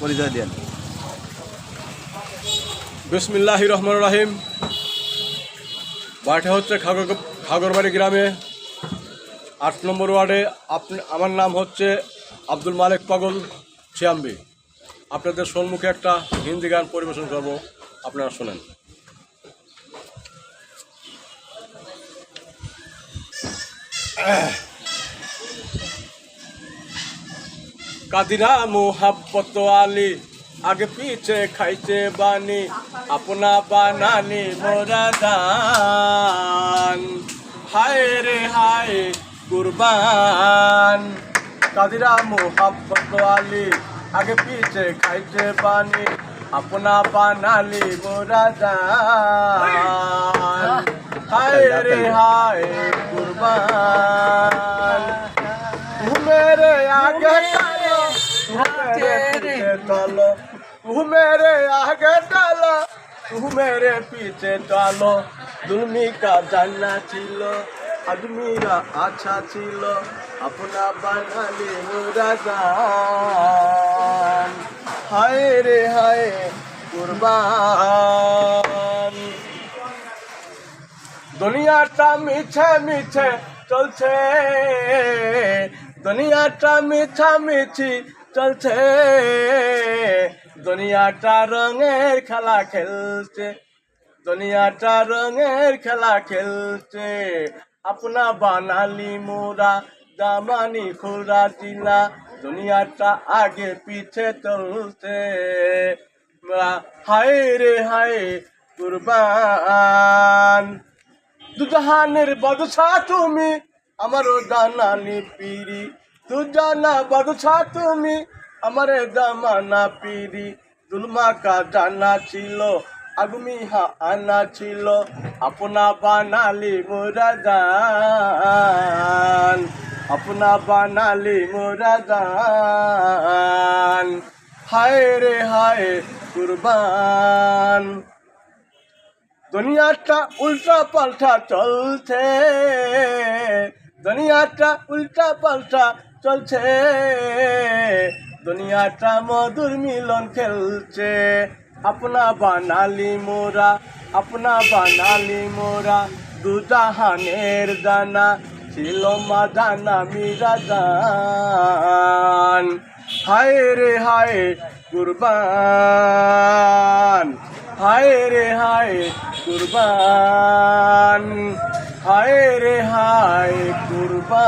পরিচয় দেন। বিসমিল্লাহির রহমানির রহিম। বাড়িটা হচ্ছে খাগরবাড়ি গ্রামে 8 নম্বর ওয়ার্ডে। আমার নাম হচ্ছে আব্দুল মালিক পাগল ছিয়াম্বি। আপনাদের সম্মুখে একটা হিন্দি গান পরিবেশন করব, আপনারা শোনেন। কাদিরা মোহাব্বত আলী आगे पीछे खाइचे बानी अपना बनानी मोरा दान हाय रे हाय कुर्बान कादिरा मोहब्बत वाली आगे पीछे खाइचे बानी अपना बनाली मोरा दान हाय रे हाय कुर्बान तू मेरे आगे चलो तू मेरे पीछे चलो तू मेरे आगे डालो तू मेरे पीछे डालो दुल्मी का जाना छिलो आदमीरा अच्छा छिलो अपना बनाली मोरा जान हाय रे हाय कुर्बान दुनियाटा मिछे मिछे चलछे दुनियाटा मिछा मिছি চলছে দুনিয়াটা রঙের খেলা খেলছে দুনিয়াটা রঙের খেলা খেলছে अपना বানালি মোরা জামানি খুরা জিলা দুনিয়াটা আগে পিছে চলছে হায় রে হায় কুরবান দুজাহানের বাদশা তুমি আমারও জানানি পিরি দুজানা বাদশা তুমি আমারে জামানা পিরি দুলমা কা জানা ছিল আগুমি হা আনা ছিল আপনা বানালি মোরা জান আপনা বানালি মোরা জান হায় রে হায় কুরবান দুনিয়াটা উল্টা পাল্টা চলছে দুনিয়াটা উল্টা পাল্টা চলছে দুনিয়াটা মধুর মিলন খেলছে अपना বানালি মোরা দুজাহানের জানা ছিল মা জানা মিরা জান হায় রে হায় কুরবান হায় রে হায় কুরবান হায় রে হায় কুরবান।